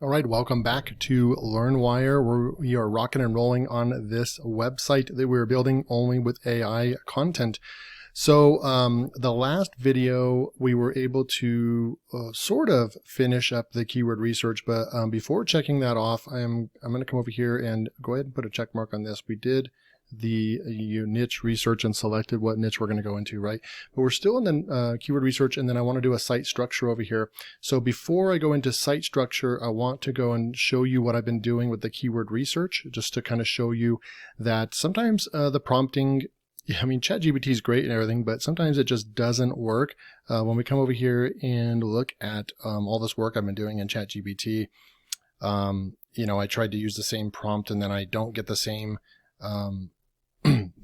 All right, welcome back to LearnWire. We are rocking and rolling on this website that we're building only with AI content. So the last video, we were able to sort of finish up the keyword research, but before checking that off, I'm going to come over here and go ahead and put a check mark on this. We did the niche research and selected what niche we're going to go into, right? But we're still in the keyword research, and then I want to do a site structure over here. So before I go into site structure, I want to go and show you what I've been doing with the keyword research, just to kind of show you that sometimes the prompting, I mean, ChatGPT is great and everything, but sometimes it just doesn't work. When we come over here and look at all this work I've been doing in ChatGPT, you know, I tried to use the same prompt and then I don't get the same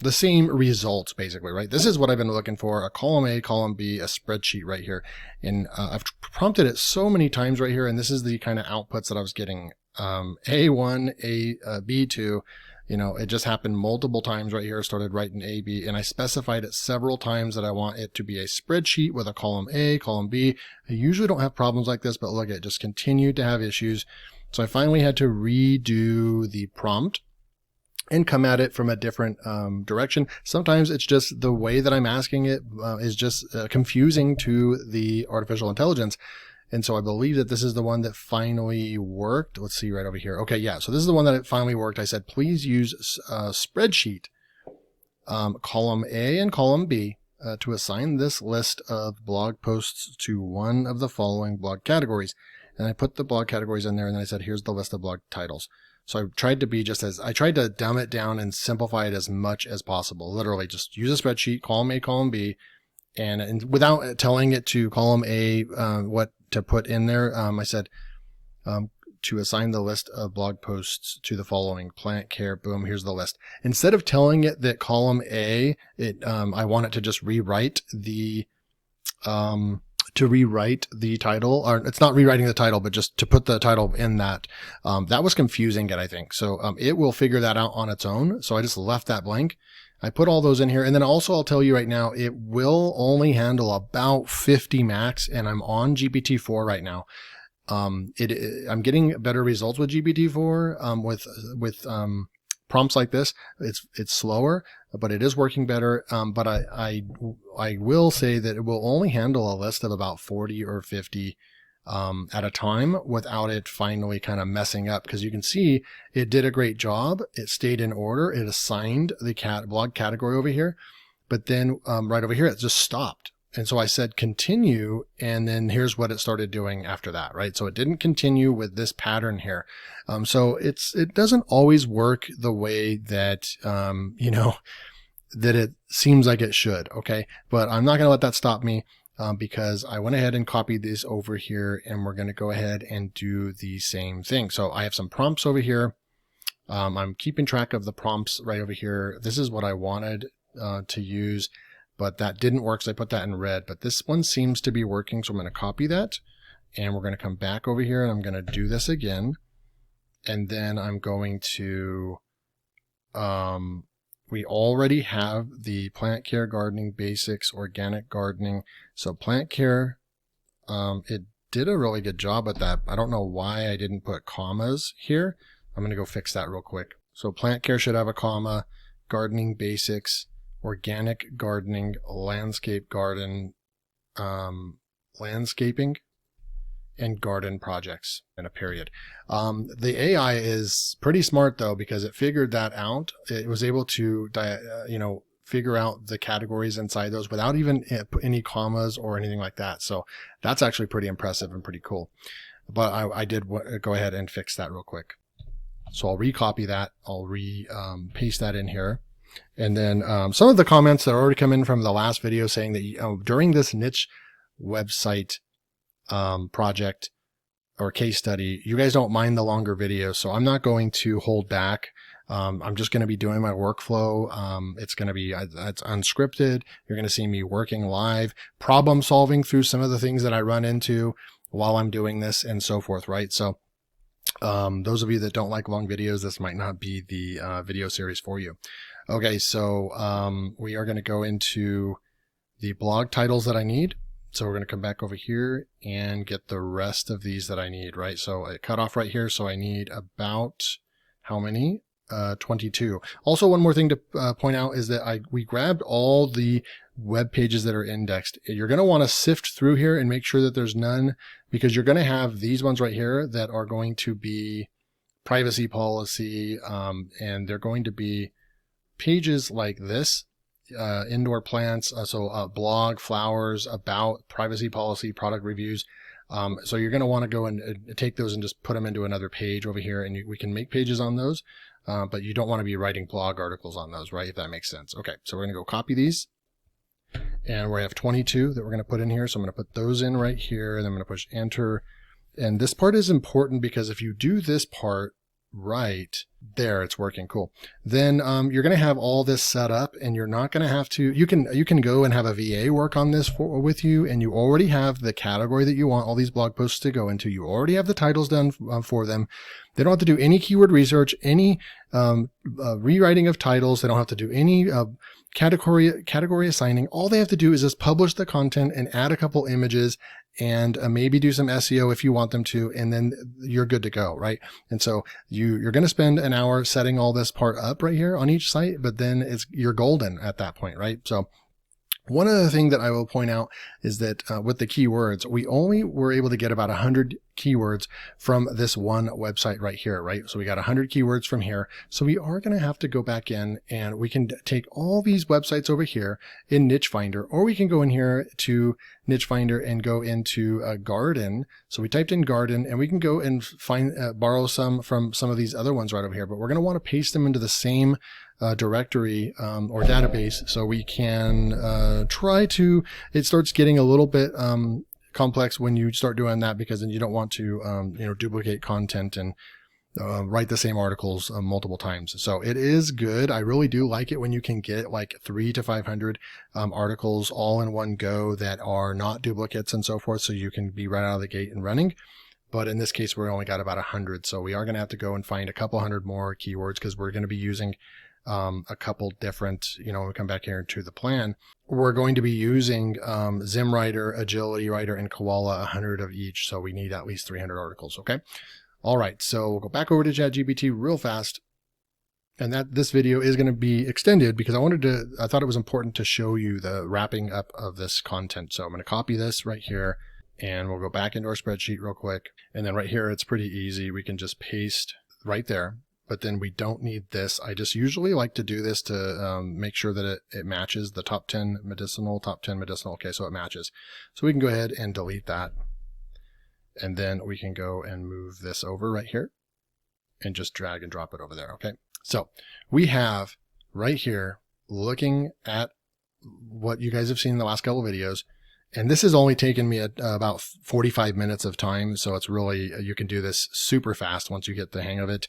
the same results, basically, right? This is what I've been looking for: a column A, column B, a spreadsheet right here. And I've prompted it so many times right here, and this is the kind of outputs that I was getting. A1, B2, you know, it just happened multiple times right here. I started writing A, B, and I specified it several times that I want it to be a spreadsheet with a column A, column B. I usually don't have problems like this, but look, it just continued to have issues. So I finally had to redo the prompt and come at it from a different direction. Sometimes it's just the way that I'm asking it is just confusing to the artificial intelligence. And so I believe that this is the one that finally worked. Let's see right over here. Okay, yeah, so this is the one that it finally worked. I said, please use spreadsheet, column A and column B to assign this list of blog posts to one of the following blog categories. And I put the blog categories in there, and then I said, here's the list of blog titles. So I tried to be I tried to dumb it down and simplify it as much as possible. Literally just use a spreadsheet, column A, column B, and without telling it to column A what to put in there, I said to assign the list of blog posts to the following: plant care, boom, here's the list. Instead of telling it that column A, I want it to just rewrite the title, or it's not rewriting the title, but just to put the title in that. That was confusing it, I think. So it will figure that out on its own. So I just left that blank. I put all those in here. And then also I'll tell you right now, it will only handle about 50 max, and I'm on GPT-4 right now. I'm getting better results with GPT-4 with prompts like this. It's slower, but it is working better. But I will say that it will only handle a list of about 40 or 50 at a time without it finally kind of messing up. Because you can see it did a great job. It stayed in order. It assigned the blog category over here, but then right over here it just stopped. And so I said continue, and then here's what it started doing after that, right? So it didn't continue with this pattern here. So it doesn't always work the way that, you know, that it seems like it should, okay? But I'm not going to let that stop me because I went ahead and copied this over here, and we're going to go ahead and do the same thing. So I have some prompts over here. I'm keeping track of the prompts right over here. This is what I wanted to use, but that didn't work, so I put that in red. But this one seems to be working, so I'm going to copy that, and we're going to come back over here, and I'm going to do this again. And then I'm going to, we already have the plant care, gardening basics, organic gardening. So plant care, it did a really good job at that. I don't know why I didn't put commas here. I'm going to go fix that real quick. So plant care should have a comma, gardening basics, organic gardening, landscape garden, landscaping, and garden projects, in a period. The AI is pretty smart though, because it figured that out. It was able to, you know, figure out the categories inside those without even any commas or anything like that. So that's actually pretty impressive and pretty cool. But I did go ahead and fix that real quick. So I'll recopy that. I'll paste that in here. And then some of the comments that already come in from the last video saying that during this niche website project or case study, you guys don't mind the longer videos. So I'm not going to hold back. I'm just going to be doing my workflow. It's going to be, it's unscripted. You're going to see me working live, problem solving through some of the things that I run into while I'm doing this and so forth, right? So those of you that don't like long videos, this might not be the video series for you. Okay, so we are going to go into the blog titles that I need. So we're going to come back over here and get the rest of these that I need, right? So I cut off right here. So I need about how many? 22. Also, one more thing to point out is that we grabbed all the web pages that are indexed. You're going to want to sift through here and make sure that there's none, because you're going to have these ones right here that are going to be privacy policy, and they're going to be pages like this. Indoor plants, blog, flowers, about, privacy policy, product reviews. So you're going to want to go and take those and just put them into another page over here, and we can make pages on those, but you don't want to be writing blog articles on those, right? If that makes sense. Okay, so we're going to go copy these, and we have 22 that we're going to put in here. So I'm going to put those in right here, and I'm going to push enter. And this part is important because if you do this part right there, it's working. Cool. Then you're going to have all this set up, and you're not going to have to, you can go and have a VA work on this with you, and you already have the category that you want all these blog posts to go into. You already have the titles done for them. They don't have to do any keyword research, any rewriting of titles. They don't have to do any category assigning. All they have to do is just publish the content and add a couple images, and maybe do some SEO if you want them to, and then you're good to go, right? And so you're going to spend an hour setting all this part up right here on each site, but then you're golden at that point, right? So one other thing that I will point out is that with the keywords, we only were able to get about 100 keywords from this one website right here, right? So we got 100 keywords from here. So we are going to have to go back in, and we can take all these websites over here in Niche Finder, or we can go in here to Niche Finder and go into garden. So we typed in garden, and we can go and find borrow some from some of these other ones right over here, but we're going to want to paste them into the same directory or database, so we can try to, it starts getting a little bit complex when you start doing that, because then you don't want to duplicate content and write the same articles multiple times. So it is good. I really do like it when you can get like 300 to 500 articles all in one go that are not duplicates and so forth, so you can be right out of the gate and running. But in this case, we only got about 100, so we are going to have to go and find a couple hundred more keywords, because we're going to be using a couple different, when we come back here to the plan, we're going to be using ZimWriter, Agility Writer, and Koala, 100 of each. So we need at least 300 articles. Okay. All right. So we'll go back over to ChatGPT real fast. And this video is going to be extended because I thought it was important to show you the wrapping up of this content. So I'm going to copy this right here, and we'll go back into our spreadsheet real quick. And then right here, it's pretty easy. We can just paste right there. But then we don't need this. I just usually like to do this to make sure that it matches the top 10 medicinal, top 10 medicinal. Okay, so it matches. So we can go ahead and delete that. And then we can go and move this over right here and just drag and drop it over there. Okay, so we have right here, looking at what you guys have seen in the last couple of videos. And this has only taken me about 45 minutes of time. So it's really, you can do this super fast once you get the hang of it.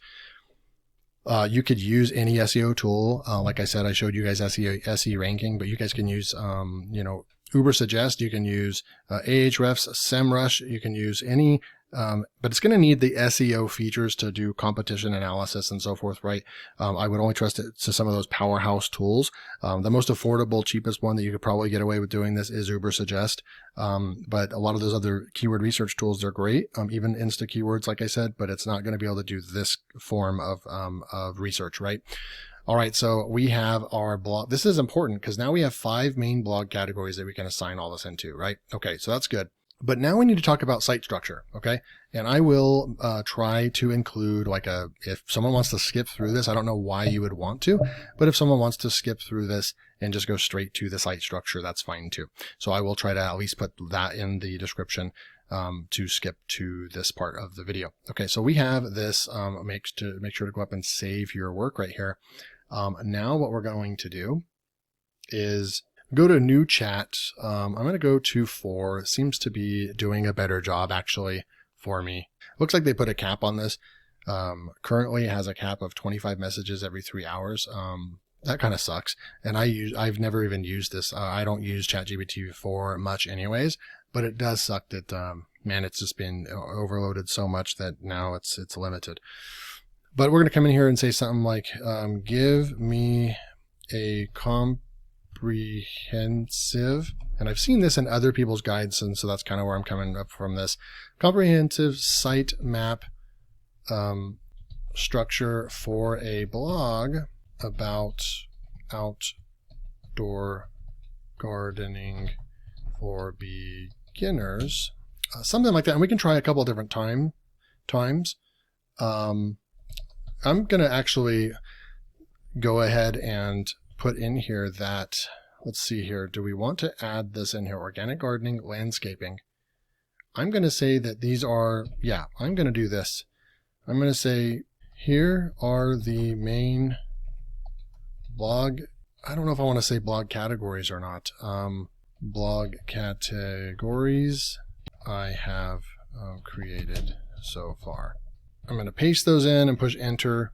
You could use any SEO tool. Like I said, I showed you guys SE ranking, but you guys can use, Ubersuggest. You can use Ahrefs, SEMrush. You can use any, but it's going to need the SEO features to do competition analysis and so forth, right? I would only trust it to some of those powerhouse tools. The most affordable, cheapest one that you could probably get away with doing this is Ubersuggest. But a lot of those other keyword research tools, they're great. Even Insta Keywords, like I said, but it's not going to be able to do this form of research, right? All right, so we have our blog. This is important because now we have 5 main blog categories that we can assign all this into, right? Okay, so that's good. But now we need to talk about site structure, okay? And I will try to include if someone wants to skip through this, I don't know why you would want to, but if someone wants to skip through this and just go straight to the site structure, that's fine too. So I will try to at least put that in the description to skip to this part of the video. Okay, so we have this, make sure to go up and save your work right here. Now what we're going to do is go to new chat. I'm going to go to 4. It seems to be doing a better job actually for me. Looks like they put a cap on this. Currently it has a cap of 25 messages every 3 hours. That kind of sucks. And I've never even used this. I don't use ChatGPT 4 much anyways, but it does suck that, man, it's just been overloaded so much that now it's limited. But we're going to come in here and say something like, give me a comprehensive, and I've seen this in other people's guides, and so that's kind of where I'm coming up from this. Comprehensive sitemap structure for a blog about outdoor gardening for beginners. Something like that, and we can try a couple of different times. I'm going to actually go ahead and put in here that, let's see here, do we want to add this in here? Organic gardening, landscaping. I'm going to say that these are, yeah, I'm going to do this. I'm going to say, here are the main blog, I don't know if I want to say blog categories or not. Blog categories I have created so far. I'm going to paste those in and push enter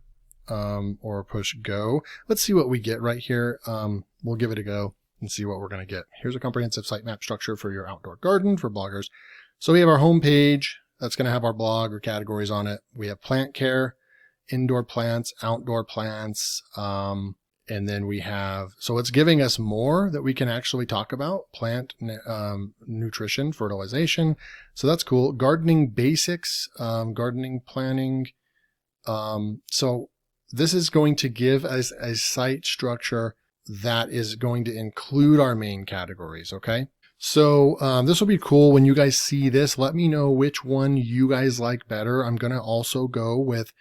or push go. Let's see what we get right here. We'll give it a go and see what we're going to get. Here's a comprehensive sitemap structure for your outdoor garden for bloggers. So we have our home page that's going to have our blog or categories on it. We have plant care, indoor plants, outdoor plants, and then we have, so it's giving us more that we can actually talk about. Plant nutrition, fertilization. So that's cool. Gardening basics, gardening planning. So this is going to give us a site structure that is going to include our main categories. Okay. So this will be cool. When you guys see this, let me know which one you guys like better. I'm going to also go with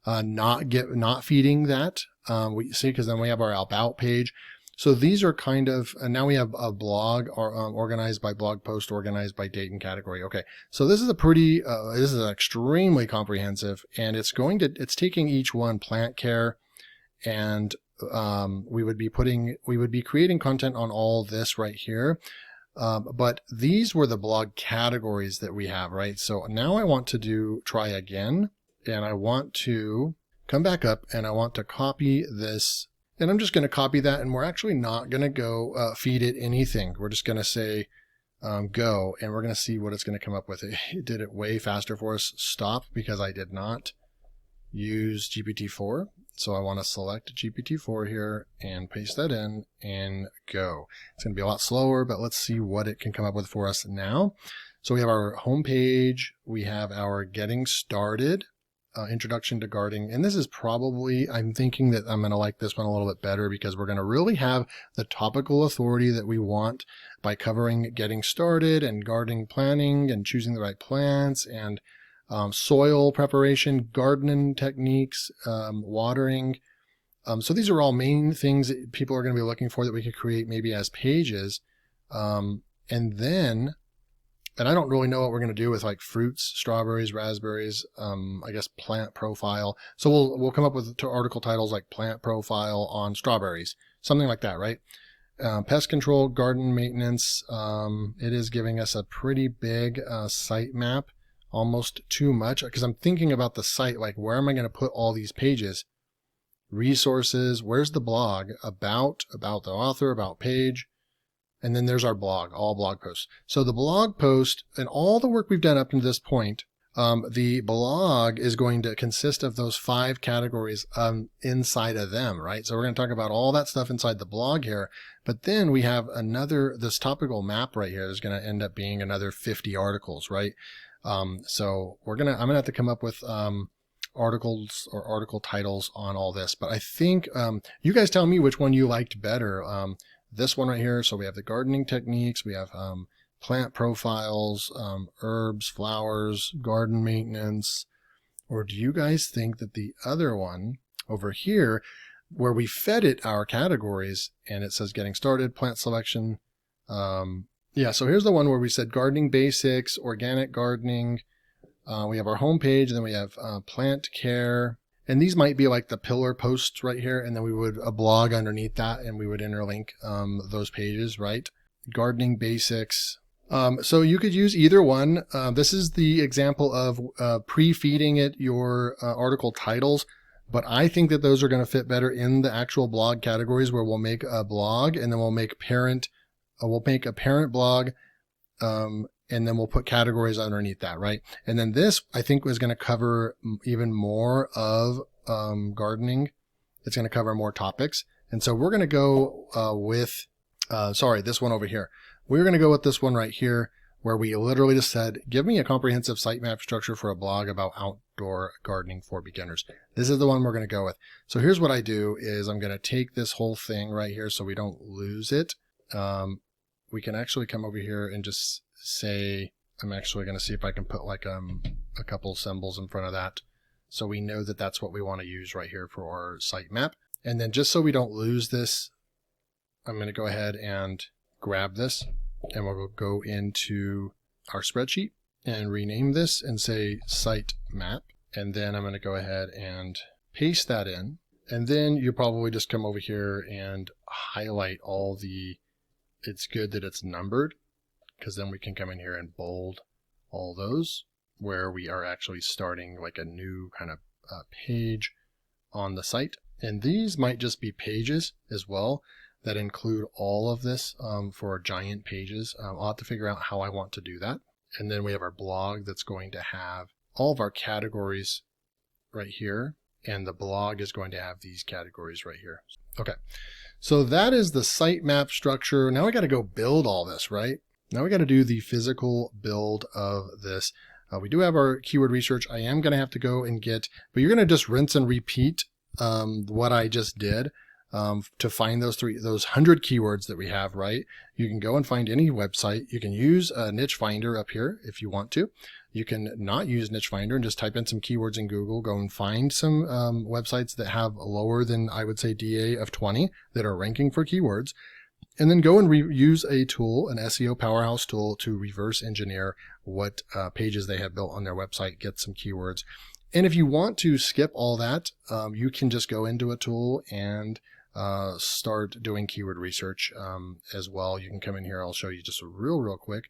not feeding that. We see, because then we have our about page. So these are kind of, and now we have a blog or organized by blog post, organized by date and category. Okay. So this is a pretty, this is extremely comprehensive, and it's taking each one, plant care, and we would be creating content on all this right here. But these were the blog categories that we have, right? So now I want to try again, and I want to come back up and I want to copy this, and I'm just going to copy that, and we're actually not going to go feed it anything. We're just going to say go, and we're going to see what it's going to come up with. It did it way faster for us. Stop, because I did not use GPT-4. So I want to select GPT-4 here and paste that in and go. It's going to be a lot slower, but let's see what it can come up with for us now. So we have our home page. We have our getting started. Introduction to gardening, and this is probably, I'm thinking that I'm going to like this one a little bit better, because we're going to really have the topical authority that we want by covering getting started and gardening planning and choosing the right plants and soil preparation, gardening techniques, watering. So these are all main things that people are going to be looking for that we could create maybe as pages. And then, and I don't really know what we're going to do with like fruits, strawberries, raspberries, I guess plant profile. So we'll come up with article titles like plant profile on strawberries, something like that, right? Pest control, garden maintenance. It is giving us a pretty big site map, almost too much, because I'm thinking about the site, like where am I going to put all these pages? Resources, where's the blog? About the author, about page. And then there's our blog, all blog posts. So the blog post and all the work we've done up to this point, the blog is going to consist of those 5 categories inside of them, right? So we're going to talk about all that stuff inside the blog here. But then we have this topical map right here is going to end up being another 50 articles, right? So I'm going to have to come up with articles or article titles on all this. But I think you guys tell me which one you liked better. This one right here. So we have the gardening techniques, we have plant profiles, herbs, flowers, garden maintenance. Or do you guys think that the other one over here, where we fed it our categories and it says getting started, plant selection. Yeah, so here's the one where we said gardening basics, organic gardening. We have our home page, and then we have plant care. And these might be like the pillar posts right here, and then we would a blog underneath that, and we would interlink those pages, right? Gardening basics. So you could use either one. This is the example of pre-feeding it your article titles, but I think that those are going to fit better in the actual blog categories, where we'll make a blog, and then we'll make a parent blog, and then we'll put categories underneath that, right? And then this, I think, was going to cover even more of gardening. It's going to cover more topics. And so we're going to go with, this one over here. We're going to go with this one right here, where we literally just said, give me a comprehensive sitemap structure for a blog about outdoor gardening for beginners. This is the one we're going to go with. So here's what I do is I'm going to take this whole thing right here so we don't lose it. We can actually come over here and just say, I'm actually going to see if I can put like a couple symbols in front of that, so we know that that's what we want to use right here for our sitemap. And then just so we don't lose this, I'm going to go ahead and grab this, and we'll go into our spreadsheet and rename this and say sitemap. And then I'm going to go ahead and paste that in. And then you probably just come over here and highlight all the, it's good that it's numbered, because then we can come in here and bold all those where we are actually starting like a new kind of page on the site. And these might just be pages as well that include all of this for giant pages. I'll have to figure out how I want to do that. And then we have our blog that's going to have all of our categories right here. And the blog is going to have these categories right here. Okay, so that is the sitemap structure. Now we got to go build all this, right? Now we got to do the physical build of this. We do have our keyword research. I am going to have to go and get, but you're going to just rinse and repeat what I just did to find those 100 keywords that we have, right? You can go and find any website. You can use a niche finder up here if you want to. You can not use niche finder and just type in some keywords in Google, go and find some websites that have lower than, I would say, DA of 20 that are ranking for keywords. And then go and use a tool, an SEO powerhouse tool, to reverse engineer what pages they have built on their website, get some keywords. And if you want to skip all that, you can just go into a tool and start doing keyword research as well. You can come in here. I'll show you just real quick.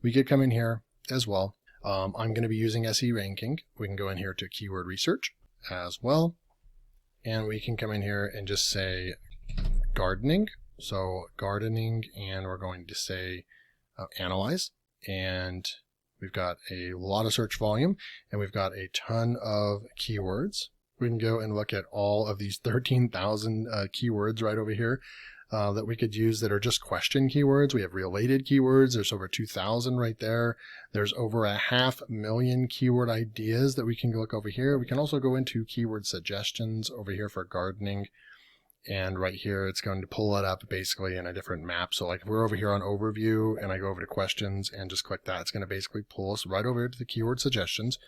We could come in here as well. I'm going to be using SE ranking. We can go in here to keyword research as well. And we can come in here and just say gardening. So gardening, and we're going to say analyze, and we've got a lot of search volume, and we've got a ton of keywords. We can go and look at all of these 13,000 keywords right over here that we could use that are just question keywords. We have related keywords. There's over 2,000 right there. There's over 500,000 keyword ideas that we can look over here. We can also go into keyword suggestions over here for gardening. And right here, it's going to pull it up basically in a different map. So like if we're over here on overview and I go over to questions and just click that, it's going to basically pull us right over to the keyword suggestions.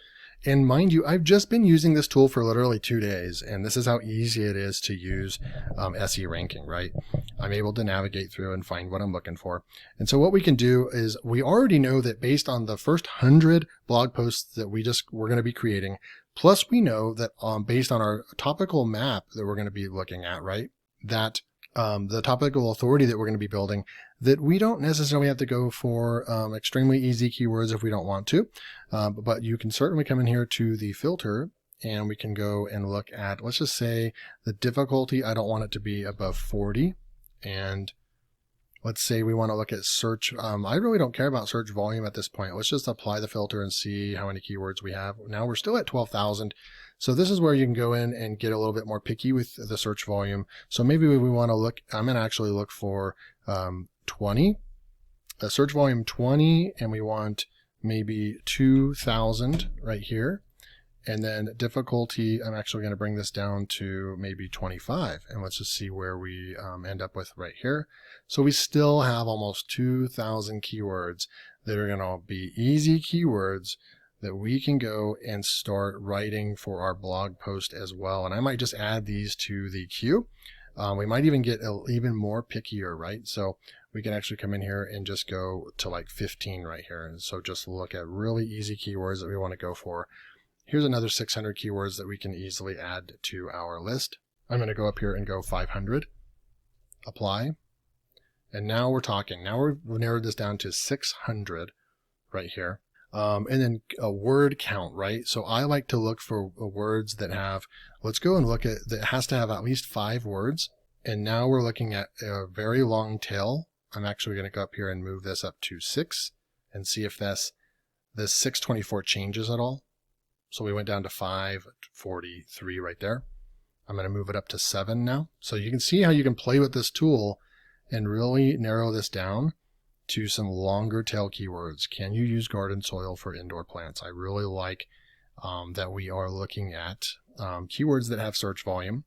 And mind you, I've just been using this tool for literally 2 days, and this is how easy it is to use SE ranking, right? I'm able to navigate through and find what I'm looking for. And so what we can do is, we already know that based on the first 100 blog posts that we're going to be creating, plus we know that based on our topical map that we're going to be looking at, right, that the topical authority that we're going to be building, that we don't necessarily have to go for extremely easy keywords if we don't want to. But you can certainly come in here to the filter, and we can go and look at, let's just say the difficulty, I don't want it to be above 40. And let's say we want to look at search. I really don't care about search volume at this point. Let's just apply the filter and see how many keywords we have. Now we're still at 12,000. So this is where you can go in and get a little bit more picky with the search volume. So maybe we want to look, I'm going to actually look for 20, a search volume 20, and we want maybe 2,000 right here. And then difficulty, I'm actually going to bring this down to maybe 25. And let's just see where we end up with right here. So we still have almost 2,000 keywords that are going to be easy keywords that we can go and start writing for our blog post as well. And I might just add these to the queue. We might even get even more pickier, right? So we can actually come in here and just go to like 15 right here. And so just look at really easy keywords that we want to go for. Here's another 600 keywords that we can easily add to our list. I'm going to go up here and go 500, apply. And now we're talking. Now we've narrowed this down to 600 right here. And then a word count, right? So I like to look for words that have, let's go and look at, that has to have at least 5 words. And now we're looking at a very long tail. I'm actually going to go up here and move this up to 6 and see if this 624 changes at all. So we went down to 543 right there. I'm going to move it up to 7 now. So you can see how you can play with this tool and really narrow this down. to some longer tail keywords. Can you use garden soil for indoor plants? I really like that we are looking at keywords that have search volume.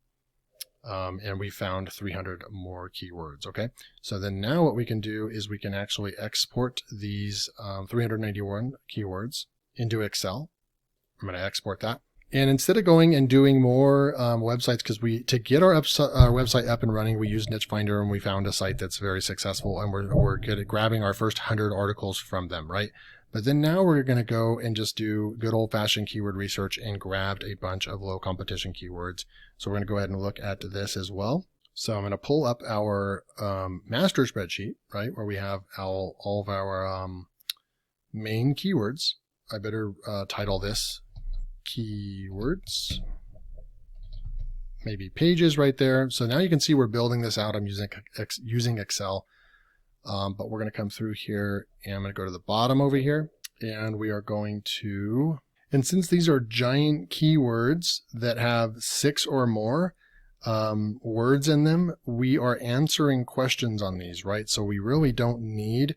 And we found 300 more keywords. Okay, so then now what we can do is we can actually export these 391 keywords into Excel. I'm going to export that. And instead of going and doing more websites, because to get our website up and running, we used Niche Finder and we found a site that's very successful, and we're good at grabbing our first 100 articles from them, right? But then now we're going to go and just do good old-fashioned keyword research and grabbed a bunch of low competition keywords. So we're going to go ahead and look at this as well. So I'm going to pull up our master spreadsheet, right, where we have all of our main keywords. I better title this keywords, maybe pages right there. So now you can see we're building this out. I'm using Excel. But we're going to come through here and I'm going to go to the bottom over here and we are going to, and since these are giant keywords that have 6 or more words in them, we are answering questions on these, right? So we really don't need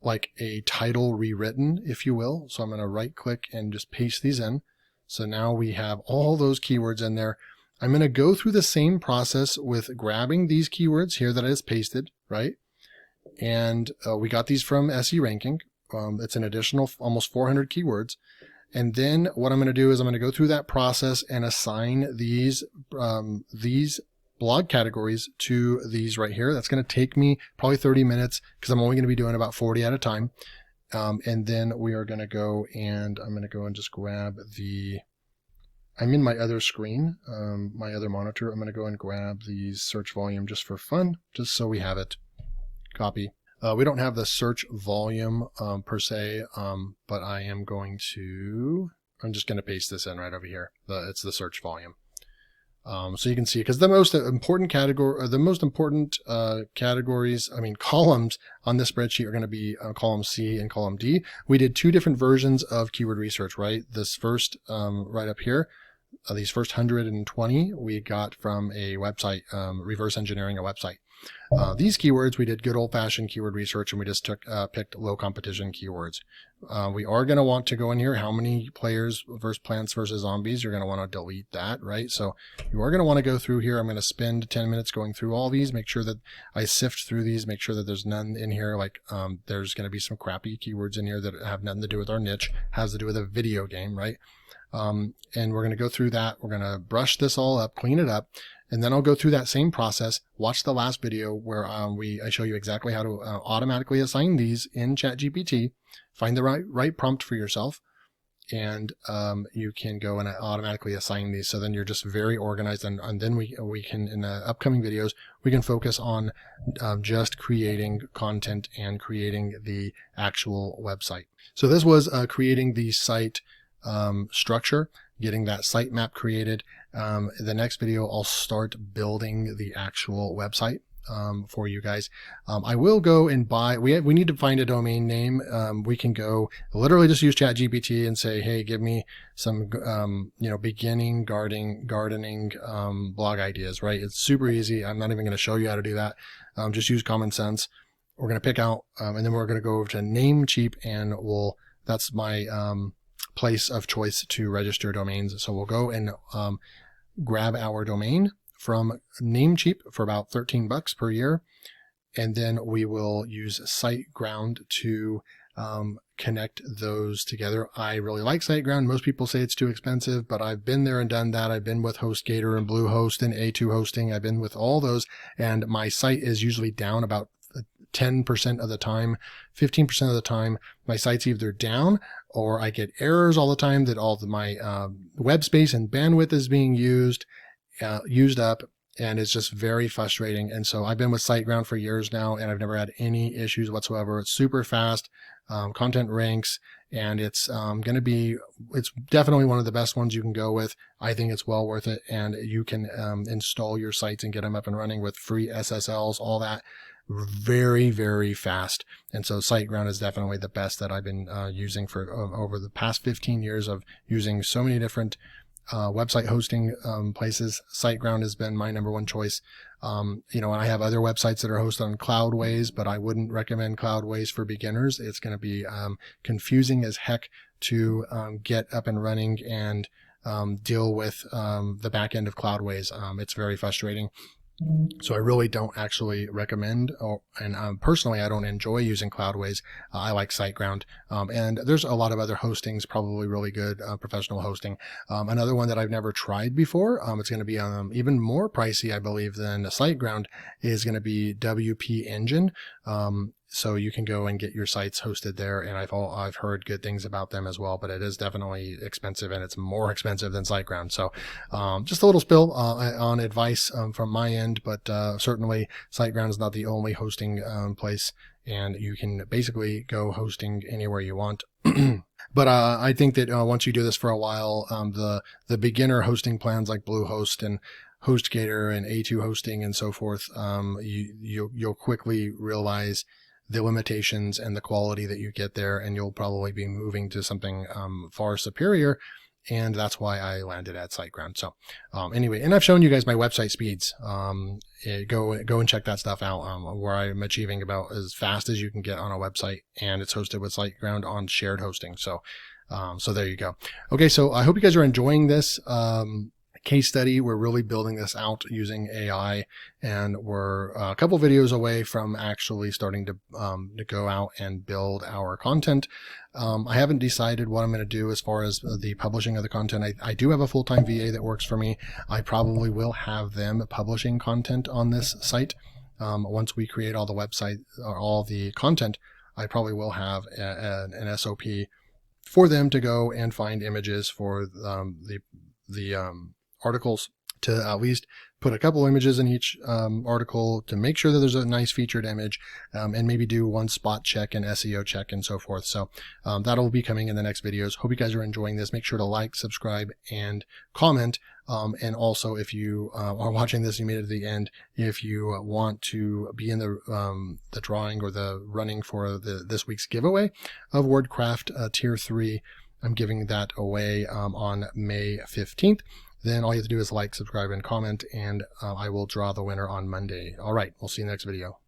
like a title rewritten, if you will. So I'm going to right click and just paste these in. So now we have all those keywords in there. I'm going to go through the same process with grabbing these keywords here that I just pasted, right? And we got these from SE Ranking. It's an additional almost 400 keywords. And then what I'm going to do is I'm going to go through that process and assign these blog categories to these right here. That's going to take me probably 30 minutes because I'm only going to be doing about 40 at a time. And then we are going to go and I'm going to go and just grab I'm in my other screen, my other monitor. I'm going to go and grab the search volume just for fun, just so we have it. Copy. We don't have the search volume per se, but I'm just going to paste this in right over here. It's the search volume. So you can see, because the most important categories, columns on this spreadsheet are going to be column C and column D. We did 2 different versions of keyword research, right? This first, right up here, these first 120 we got from a website, reverse engineering a website. These keywords, we did good old-fashioned keyword research and we just picked low competition keywords. We are going to want to go in here, how many players versus plants versus zombies. You're going to want to delete that, right? So you are going to want to go through here. I'm going to spend 10 minutes going through all these, make sure that I sift through these, make sure that there's none in here. Like there's going to be some crappy keywords in here that have nothing to do with our niche, has to do with a video game, right? And we're going to go through that. We're going to brush this all up, clean it up. And then I'll go through that same process. Watch the last video where I show you exactly how to automatically assign these in ChatGPT. Find the right prompt for yourself, and you can go and automatically assign these. So then you're just very organized, and then we can, in the upcoming videos, we can focus on just creating content and creating the actual website. So this was creating the site structure, getting that sitemap created. The next video, I'll start building the actual website for you guys. I will go and buy, we need to find a domain name. We can go literally just use ChatGPT and say, hey, give me some, beginning gardening blog ideas, right? It's super easy. I'm not even going to show you how to do that. Just use common sense. We're going to pick out, and then we're going to go over to Namecheap, and that's my place of choice to register domains. So we'll go and grab our domain from Namecheap for about $13 per year. And then we will use SiteGround to connect those together. I really like SiteGround. Most people say it's too expensive, but I've been there and done that. I've been with HostGator and Bluehost and A2 hosting. I've been with all those, and my site is usually down about 10% of the time, 15% of the time. My site's either down or I get errors all the time that all of my web space and bandwidth is being used up, and it's just very frustrating. And so I've been with SiteGround for years now, and I've never had any issues whatsoever. It's super fast, content ranks, and it's definitely one of the best ones you can go with. I think it's well worth it, and you can install your sites and get them up and running with free SSLs, all that, very, very fast. And so SiteGround is definitely the best that I've been using for over the past 15 years of using so many different website hosting places, SiteGround has been my number one choice. You know, and I have other websites that are hosted on Cloudways, but I wouldn't recommend Cloudways for beginners. It's going to be confusing as heck to get up and running and deal with the back end of Cloudways. It's very frustrating. So I really don't actually recommend, and personally, I don't enjoy using Cloudways. I like SiteGround, and there's a lot of other hostings, probably really good professional hosting. Another one that I've never tried before, it's going to be even more pricey, I believe, than SiteGround, is going to be WP Engine. So you can go and get your sites hosted there, and I've heard good things about them as well, but it is definitely expensive, and it's more expensive than SiteGround. So just a little spill on advice from my end, but certainly SiteGround is not the only hosting place, and you can basically go hosting anywhere you want. But I think that once you do this for a while, the beginner hosting plans like Bluehost and HostGator and A2 hosting and so forth, you'll quickly realize the limitations and the quality that you get there, and you'll probably be moving to something far superior. And that's why I landed at SiteGround. So anyway, and I've shown you guys my website speeds. Go and check that stuff out, where I'm achieving about as fast as you can get on a website, and it's hosted with SiteGround on shared hosting. So there you go. Okay, so I hope you guys are enjoying this case study. We're really building this out using AI, and we're a couple videos away from actually starting to go out and build our content. I haven't decided what I'm going to do as far as the publishing of the content. I do have a full-time VA that works for me. I probably will have them publishing content on this site. Once we create all the website or all the content, I probably will have an SOP for them to go and find images for the articles, to at least put a couple images in each article to make sure that there's a nice featured image, and maybe do one spot check and SEO check and so forth. So that'll be coming in the next videos. Hope you guys are enjoying this. Make sure to like, subscribe, and comment. And also, if you are watching this, you made it to the end, if you want to be in the drawing or the running for this week's giveaway of WordCraft Tier 3, I'm giving that away on May 15th. Then all you have to do is like, subscribe, and comment, and I will draw the winner on Monday. All right, we'll see you in the next video.